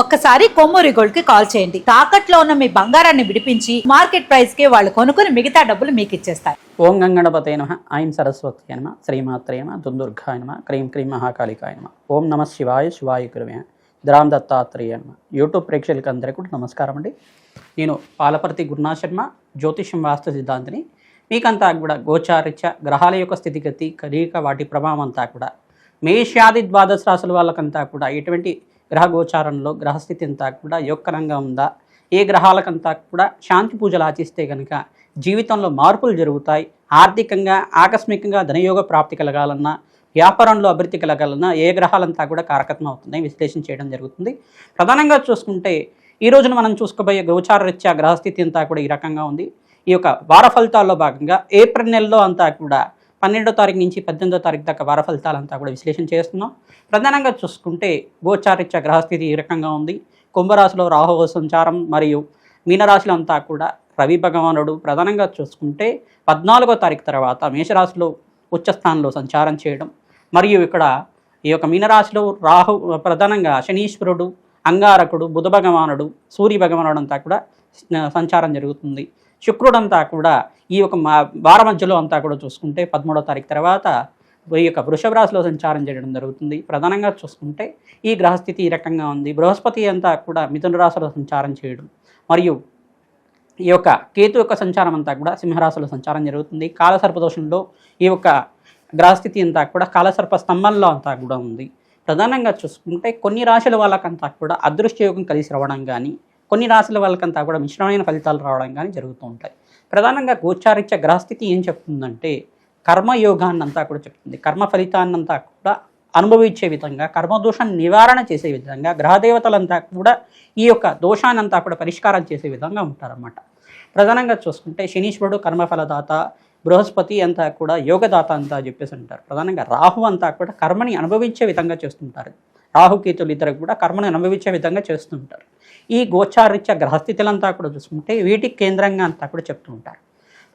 ఒక్కసారి కొమ్మూరి గోల్డ్ కి కాల్ చేయండి. తాకట్లో ఉన్న మీ బంగారాన్ని విడిపించి మార్కెట్ ప్రైస్ కి వాళ్ళు కొనుక్కుని మిగతా డబ్బులు మీకు ఇచ్చేస్తారు. ఓం గంగణపతే నమః, ఐం సరస్వతి నమః, శ్రీమాత్రే నమః, దుందుర్గాయ నమః, క్రీం క్రీం మహాకాళికాయ నమః. ఓం నమః శివాయ, శివాయ గురువే ద్రాం దత్తాత్రేయ నమః. యూట్యూబ్ ప్రేక్షకులకు అందరికీ కూడా నమస్కారం అండి. నేను పాలపర్తి గురునాథ్ శర్మ, జ్యోతిష్యం వాస్తు సిద్ధాంతిని. మీకంతా కూడా గోచారిత్య గ్రహాల యొక్క స్థితిగతి కలీక వాటి ప్రభావం అంతా కూడా మేషాది ద్వాదశ రాశుల వాళ్ళకంతా కూడా ఎటువంటి గ్రహ గోచారంలో గ్రహస్థితి అంతా కూడా యోగకరంగా ఉందా, ఏ గ్రహాలకంతా కూడా శాంతి పూజలు ఆచిస్తే కనుక జీవితంలో మార్పులు జరుగుతాయి, ఆర్థికంగా ఆకస్మికంగా ధనయోగ ప్రాప్తి కలగాలన్నా, వ్యాపారంలో అభివృద్ధి కలగాలన్నా ఏ గ్రహాలంతా కూడా కారకత్వం అవుతున్నాయి విశ్లేషణ చేయడం జరుగుతుంది. ప్రధానంగా చూసుకుంటే ఈ రోజున మనం చూసుకోబోయే గోచార రీత్యా గ్రహస్థితి అంతా కూడా ఈ రకంగా ఉంది. ఈ యొక్క వార ఫలితాల్లో భాగంగా ఏప్రిల్ నెలలో అంతా కూడా 12వ తారీఖు నుంచి 18వ తారీఖు దాకా వార ఫలితాలంతా కూడా విశ్లేషణ చేస్తున్నాం. ప్రధానంగా చూసుకుంటే గోచారిత్య గ్రహస్థితి ఈ రకంగా ఉంది. కుంభరాశిలో రాహువు సంచారం మరియు మీనరాశిలో అంతా కూడా రవి భగవానుడు ప్రధానంగా చూసుకుంటే 14వ తారీఖు తర్వాత మేషరాశిలో ఉచ్చస్థానంలో సంచారం చేయడం, మరియు ఇక్కడ ఈ యొక్క మీనరాశిలో రాహు ప్రధానంగా శనీశ్వరుడు, అంగారకుడు, బుధ భగవానుడు, సూర్య భగవానుడు అంతా కూడా సంచారం జరుగుతుంది. శుక్రుడంతా కూడా ఈ యొక్క వార మధ్యలో అంతా కూడా చూసుకుంటే 13వ తారీఖు తర్వాత ఈ యొక్క వృషభ రాశిలో సంచారం చేయడం జరుగుతుంది. ప్రధానంగా చూసుకుంటే ఈ గ్రహస్థితి ఈ రకంగా ఉంది. బృహస్పతి అంతా కూడా మిథున రాశిలో సంచారం చేయడం, మరియు ఈ యొక్క కేతు యొక్క సంచారం అంతా కూడా సింహరాశిలో సంచారం జరుగుతుంది. కాలసర్పదోషంలో ఈ యొక్క గ్రహస్థితి అంతా కూడా కాలసర్ప స్తంభంలో అంతా కూడా ఉంది. ప్రధానంగా చూసుకుంటే కొన్ని రాశుల వాళ్ళకంతా కూడా అదృష్టయోగం కలిసి రావడం కానీ, కొన్ని రాశుల వాళ్ళకంతా కూడా మిశ్రమైన ఫలితాలు రావడం కానీ జరుగుతూ ఉంటాయి. ప్రధానంగా గోచారిత్య గ్రహస్థితి ఏం చెప్తుందంటే కర్మయోగాన్ని అంతా కూడా చెప్తుంది. కర్మ ఫలితాన్నంతా కూడా అనుభవించే విధంగా, కర్మదోషాన్ని నివారణ చేసే విధంగా గ్రహదేవతలంతా కూడా ఈ యొక్క దోషాన్నంతా కూడా పరిష్కారం చేసే విధంగా ఉంటారన్నమాట. ప్రధానంగా చూసుకుంటే శనీశ్వరుడు కర్మఫలదాత, బృహస్పతి అంతా కూడా యోగదాత అంతా చెప్పేసి అంటారు. ప్రధానంగా రాహు అంతా కూడా కర్మని అనుభవించే విధంగా చేస్తుంటారు. రాహుకేతులు ఇద్దరు కూడా కర్మను అనుభవించే విధంగా చేస్తుంటారు. ఈ గోచారిత్య గ్రహస్థితులంతా కూడా చూసుకుంటే వీటికి కేంద్రంగా అంతా కూడా చెప్తూ ఉంటారు.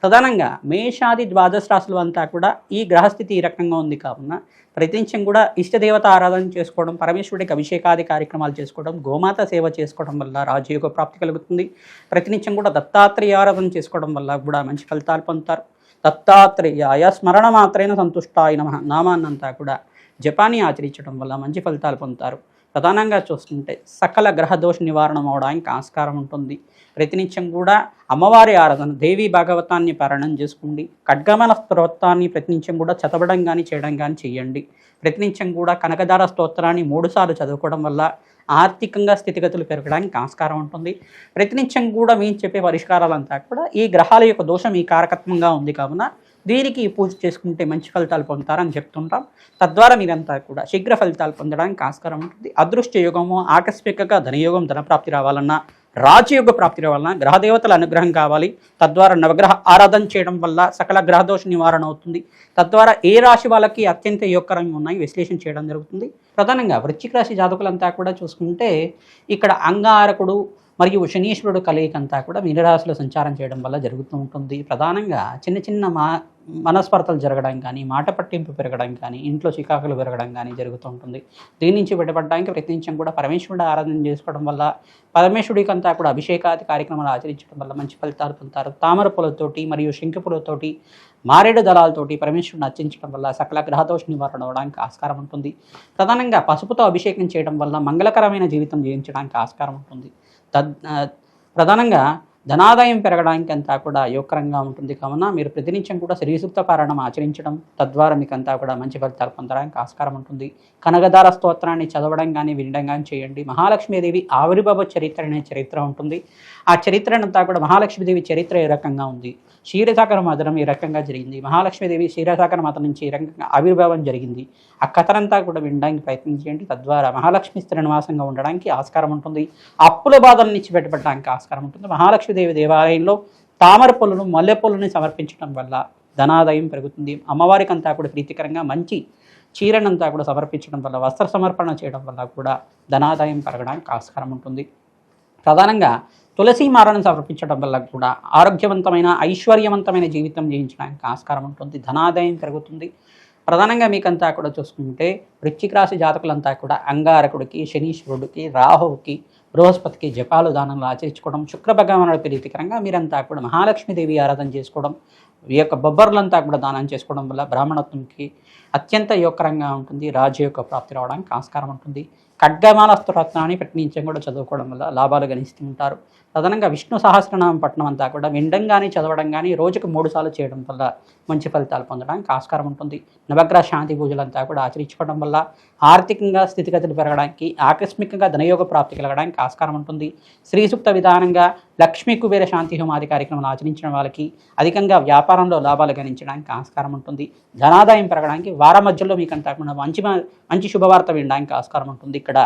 ప్రధానంగా మేషాది ద్వాదశ రాశులు అంతా కూడా ఈ గ్రహస్థితి ఈ రకంగా ఉంది కావున ప్రతినిత్యం కూడా ఇష్టదేవత ఆరాధన చేసుకోవడం, పరమేశ్వరుడికి అభిషేకాది కార్యక్రమాలు చేసుకోవడం, గోమాత సేవ చేసుకోవడం వల్ల రాజయోగ ప్రాప్తి కలుగుతుంది. ప్రతినిత్యం కూడా దత్తాత్రేయ ఆరాధన చేసుకోవడం వల్ల కూడా మంచి ఫలితాలు పొందుతారు. దత్తాత్రేయాయ స్మరణ మాత్రైన సంతుష్టాయ నమః నామాన్నంతా కూడా జపాన్ని ఆచరించడం వల్ల మంచి ఫలితాలు పొందుతారు. ప్రధానంగా చూస్తుంటే సకల గ్రహ దోష నివారణ అవడానికి ఆస్కారం ఉంటుంది. ప్రతినిత్యం కూడా అమ్మవారి ఆరాధన, దేవీ భాగవతాన్ని పారాయణం చేసుకోండి. ఖడ్గమన స్తోత్రాన్ని ప్రతినిత్యం కూడా చదవడం కానీ చేయడం కానీ చేయండి. ప్రతినిత్యం కూడా కనకదార స్తోత్రాన్ని 3 సార్లు చదువుకోవడం వల్ల ఆర్థికంగా స్థితిగతులు పెరగడానికి ఆస్కారం ఉంటుంది. ప్రతినిత్యం కూడా మేము చెప్పే పరిష్కారాలంతా కూడా ఈ గ్రహాల యొక్క దోషం ఈ కారకత్వంగా ఉంది కావున దీనికి పూజ చేసుకుంటే మంచి ఫలితాలు పొందుతారని చెప్తుంటాం. తద్వారా మీరంతా కూడా శీఘ్ర ఫలితాలు పొందడానికి ఆస్కారం ఉంటుంది. అదృష్ట యోగము, ఆకస్మికంగా ధనయోగం, ధనప్రాప్తి రావాలన్నా, రాజయోగ ప్రాప్తి రావాలన్నా గ్రహదేవతల అనుగ్రహం కావాలి. తద్వారా నవగ్రహ ఆరాధన చేయడం వల్ల సకల గ్రహదోష నివారణ అవుతుంది. తద్వారా ఏ రాశి వాళ్ళకి అత్యంత యోగకరంగా ఉన్నాయి విశ్లేషణ చేయడం జరుగుతుంది. ప్రధానంగా వృశ్చిక రాశి జాతకులంతా కూడా చూసుకుంటే ఇక్కడ అంగారకుడు మరియు శనీశ్వరుడు కలయికంతా కూడా మీనరాశిలో సంచారం చేయడం వల్ల జరుగుతూ ఉంటుంది. ప్రధానంగా చిన్న చిన్న మనస్పర్ధలు జరగడం కానీ, మాట పట్టింపు పెరగడం కానీ, ఇంట్లో చికాకులు పెరగడం కానీ జరుగుతూ ఉంటుంది. దీని నుంచి బయటపడడానికి ప్రతినిత్యం కూడా పరమేశ్వరుడు ఆరాధన చేసుకోవడం వల్ల, పరమేశ్వరుడికి అంతా కూడా అభిషేకాది కార్యక్రమాలు ఆచరించడం వల్ల మంచి ఫలితాలు పొందుతారు. తామర పూలతోటి మరియు శంఖ పూలతోటి, మారేడు దళాలతోటి పరమేశ్వరుని అర్చించడం వల్ల సకల గ్రహదోష నివారణ అవడానికి ఆస్కారం ఉంటుంది. ప్రధానంగా పసుపుతో అభిషేకం చేయడం వల్ల మంగళకరమైన జీవితం జీవించడానికి ఆస్కారం ఉంటుంది. ప్రధానంగా ధనాదాయం పెరగడానికి అంతా కూడా యోగకరంగా ఉంటుంది కావున మీరు ప్రతినిత్యం కూడా శ్రీసూక్త పారాయణం ఆచరించడం, తద్వారా మీకు అంతా కూడా మంచి ఫలితాలు పొందడానికి ఆస్కారం ఉంటుంది. కనకదార స్తోత్రాన్ని చదవడం కానీ వినడం కానీ చేయండి. మహాలక్ష్మీదేవి ఆవిర్భావ చరిత్ర అనే చరిత్ర ఉంటుంది. ఆ చరిత్రనంతా కూడా మహాలక్ష్మీదేవి చరిత్ర ఏ రకంగా ఉంది, క్షీరసాగర మదనం ఈ రకంగా జరిగింది, మహాలక్ష్మీదేవి క్షీరసాగర మదనం నుంచి ఈ రకంగా ఆవిర్భావం జరిగింది, ఆ కథనంతా కూడా వినడానికి ప్రయత్నం చేయండి. తద్వారా మహాలక్ష్మి స్థిర నివాసంగా ఉండడానికి ఆస్కారం ఉంటుంది. అప్పుల బాధల నుంచి బయటపడడానికి ఆస్కారం ఉంటుంది. మహాలక్ష్మీదేవి దేవాలయంలో తామర పూలను, మల్లె పూలని సమర్పించడం వల్ల ధనాదాయం పెరుగుతుంది. అమ్మవారికి అంతా కూడా ప్రీతికరంగా మంచి చీరనంతా కూడా సమర్పించడం వల్ల, వస్త్ర సమర్పణ చేయడం వల్ల కూడా ధనాదాయం పెరగడానికి ఆస్కారం ఉంటుంది. ప్రధానంగా తులసి మాలను సమర్పించడం వల్ల కూడా ఆరోగ్యవంతమైన ఐశ్వర్యవంతమైన జీవితం జీవించడానికి ఆస్కారం ఉంటుంది. ధనాదాయం పెరుగుతుంది. ప్రధానంగా మీకంతా కూడా చూసుకుంటే వృశ్చిక రాశి జాతకులంతా కూడా అంగారకుడికి, శనీశ్వరుడికి, రాహువుకి, బృహస్పతికి జపాలు దానంలో ఆచరించుకోవడం, శుక్ర భగవానుడి ప్రీతికరంగా మీరంతా కూడా మహాలక్ష్మీదేవి ఆరాధన చేసుకోవడం, ఈ యొక్క బొబ్బర్లంతా కూడా దానం చేసుకోవడం వల్ల బ్రాహ్మణత్వంకి అత్యంత యోగకరంగా ఉంటుంది. రాజయోగ ప్రాప్తి రావడానికి ఆస్కారం ఉంటుంది. ఖడ్గమాల స్తోత్రాన్ని ప్రతినిత్యం కూడా చదువుకోవడం వల్ల లాభాలు గణిస్తూ ఉంటారు. ప్రధానంగా విష్ణు సహస్రనామం పట్టణం అంతా కూడా వినడం కానీ చదవడం కానీ రోజుకు 3 సార్లు చేయడం వల్ల మంచి ఫలితాలు పొందడానికి ఆస్కారం ఉంటుంది. నవగ్రహ శాంతి పూజలంతా కూడా ఆచరించుకోవడం వల్ల ఆర్థికంగా స్థితిగతులు పెరగడానికి, ఆకస్మికంగా ధనయోగ ప్రాప్తి కలగడానికి ఆస్కారం ఉంటుంది. శ్రీ సూక్త విధానంగా లక్ష్మీ కుబేర శాంతి హోమాది కార్యక్రమాలు ఆచరించిన వాళ్ళకి అధికంగా వ్యాపారంలో లాభాలు గణించడానికి ఆస్కారం ఉంటుంది. ధనాదాయం పెరగడానికి వారం మధ్యలో మీకు అంతా కూడా మంచి శుభవార్త వినడానికి ఆస్కారం ఉంటుంది. ఇక్కడ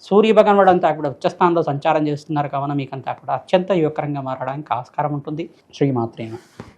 సూర్య భగవానుడు అంతా కూడా ఉచ్చస్థానంలో సంచారం చేస్తున్నారు కావున మీకంతా కూడా అత్యంత యోగకరంగా మారడానికి ఆస్కారం ఉంటుంది. శ్రీమాత్రేమ.